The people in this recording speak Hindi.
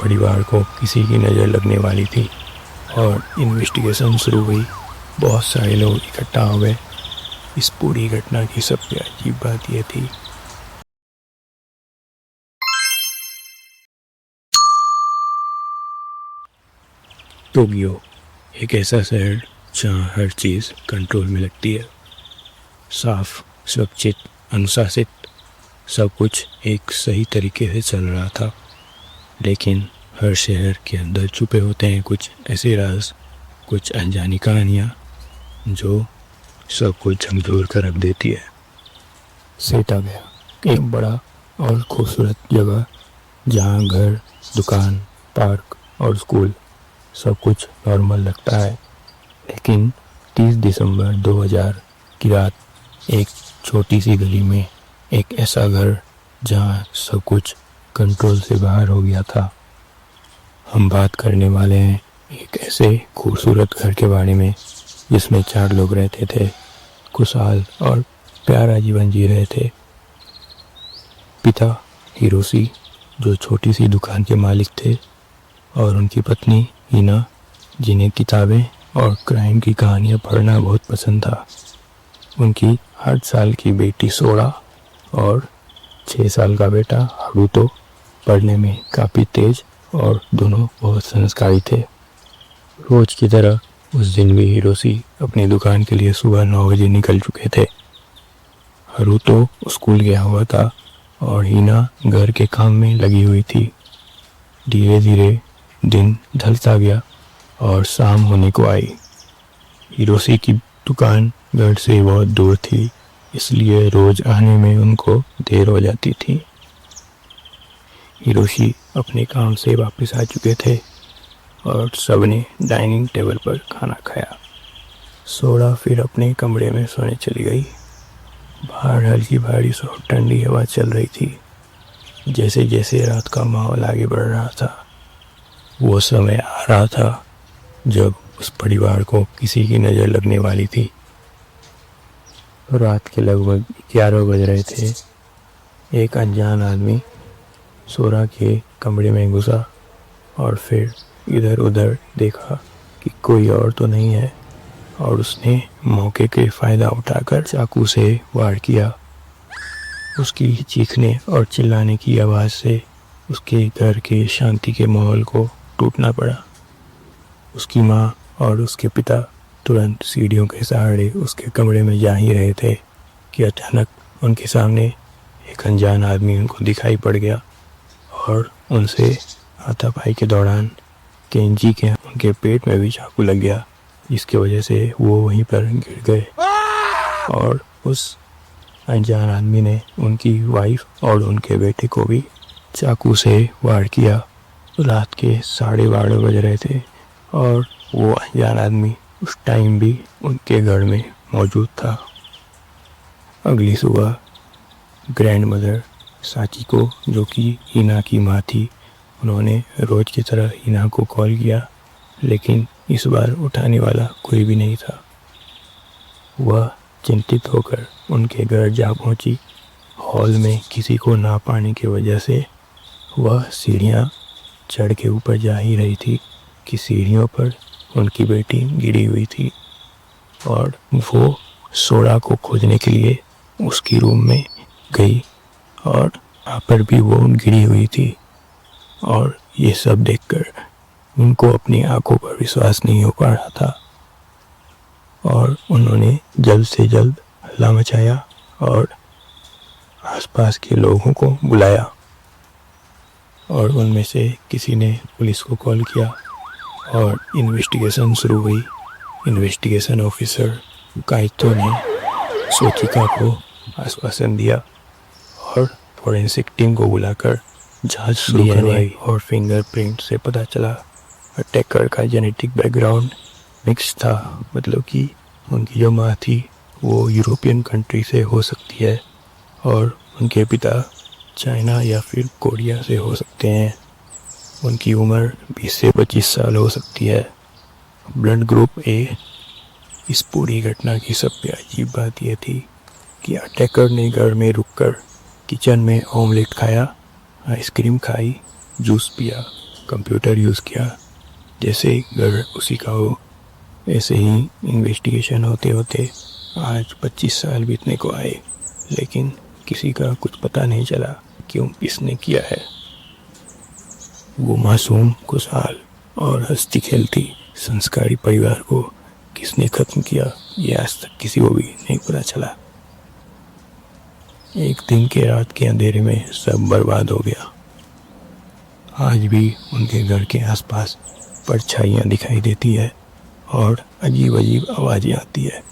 परिवार को किसी की नज़र लगने वाली थी और इन्वेस्टिगेशन शुरू हुई। बहुत सारे लोग इकट्ठा हो गए। इस पूरी घटना की सबसे अजीब बात यह थी टोक्यो एक ऐसा शहर जहाँ हर चीज़ कंट्रोल में लगती है। साफ, सुरक्षित, अनुशासित, सब कुछ एक सही तरीके से चल रहा था। लेकिन हर शहर के अंदर छुपे होते हैं कुछ ऐसे राज, कुछ अनजानी कहानियाँ जो सब कुछ झकझोर कर रख देती है। सेटा गया एक बड़ा और खूबसूरत जगह जहाँ घर, दुकान, पार्क और स्कूल सब कुछ नॉर्मल लगता है। लेकिन 30 दिसंबर 2000 की रात एक छोटी सी गली में एक ऐसा घर जहाँ सब कुछ कंट्रोल से बाहर हो गया था। हम बात करने वाले हैं एक ऐसे खूबसूरत घर के बारे में जिसमें 4 लोग रहते थे, खुशहाल और प्यारा जीवन जी रहे थे। पिता हिरोशी जो छोटी सी दुकान के मालिक थे और उनकी पत्नी हिना जिन्हें किताबें और क्राइम की कहानियाँ पढ़ना बहुत पसंद था। उनकी 8 साल की बेटी सोड़ा और 6 साल का बेटा हारुतो पढ़ने में काफ़ी तेज और दोनों बहुत संस्कारी थे। रोज की तरह उस दिन भी हिरोशी अपनी दुकान के लिए सुबह 9 बजे निकल चुके थे। हारुतो स्कूल गया हुआ था और हिना घर के काम में लगी हुई थी। धीरे धीरे दिन ढलता गया और शाम होने को आई। हिरोशी की दुकान घर से बहुत दूर थी, इसलिए रोज आने में उनको देर हो जाती थी। हिरोशी अपने काम से वापस आ चुके थे और सबने डाइनिंग टेबल पर खाना खाया। सोड़ा फिर अपने कमरे में सोने चली गई। बाहर हल्की बारिश और ठंडी हवा चल रही थी। जैसे जैसे रात का माहौल आगे बढ़ रहा था, वो समय आ रहा था जब उस परिवार को किसी की नज़र लगने वाली थी। रात के लगभग 11 बज रहे थे। एक अनजान आदमी सोरा के कमरे में घुसा और फिर इधर उधर देखा कि कोई और तो नहीं है और उसने मौके के फ़ायदा उठाकर चाकू से वार किया। उसकी चीखने और चिल्लाने की आवाज़ से उसके घर के शांति के माहौल को टूटना पड़ा। उसकी माँ और उसके पिता तुरंत सीढ़ियों के सहारे उसके कमरे में जा ही रहे थे कि अचानक उनके सामने एक अनजान आदमी उनको दिखाई पड़ गया और उनसे हाथापाई के दौरान केंजी के उनके पेट में भी चाकू लग गया, जिसकी वजह से वो वहीं पर गिर गए। और उस अनजान आदमी ने उनकी वाइफ और उनके बेटे को भी चाकू से वार किया। रात के 12:30 बज रहे थे और वो अनजान आदमी उस टाइम भी उनके घर में मौजूद था। अगली सुबह ग्रैंड मदर साचिको, जो कि हिना की माँ थी, उन्होंने रोज की तरह हिना को कॉल किया, लेकिन इस बार उठाने वाला कोई भी नहीं था। वह चिंतित होकर उनके घर जा पहुंची। हॉल में किसी को ना पाने की वजह से वह सीढ़ियां चढ़ के ऊपर जा ही रही थी कि सीढ़ियों पर उनकी बेटी गिरी हुई थी और वो सोड़ा को खोजने के लिए उसकी रूम में गई और वहाँ पर भी वो गिरी हुई थी। और ये सब देखकर उनको अपनी आंखों पर विश्वास नहीं हो पा रहा था और उन्होंने जल्द से जल्द हल्ला मचाया और आसपास के लोगों को बुलाया और उनमें से किसी ने पुलिस को कॉल किया और इन्वेस्टिगेशन शुरू हुई। इन्वेस्टिगेशन ऑफिसर काइतो ने सोचिका को आश्वासन दिया और फॉरेंसिक टीम को बुलाकर जांच शुरू करवाई और फिंगरप्रिंट से पता चला अटैकर का जेनेटिक बैकग्राउंड मिक्स था। मतलब कि उनकी जो माँ थी वो यूरोपियन कंट्री से हो सकती है और उनके पिता चाइना या फिर कोरिया से हो सकते हैं। उनकी उम्र 20 से 25 साल हो सकती है। Blood group A. इस पूरी घटना की सबसे अजीब बात यह थी कि अटैकर ने घर में रुककर किचन में ऑमलेट खाया, आइसक्रीम खाई, जूस पिया, कंप्यूटर यूज़ किया, जैसे घर उसी का हो। ऐसे ही इन्वेस्टिगेशन होते होते आज 25 साल बीतने को आए, लेकिन किसी का कुछ पता नहीं चला क्यों किसने किया है। वो मासूम, खुशहाल और हंसती खेलती संस्कारी परिवार को किसने खत्म किया, ये आज तक किसी को भी नहीं पता चला। एक दिन के रात के अंधेरे में सब बर्बाद हो गया। आज भी उनके घर के आसपास परछाइयाँ दिखाई देती है और अजीब अजीब आवाज़ें आती है।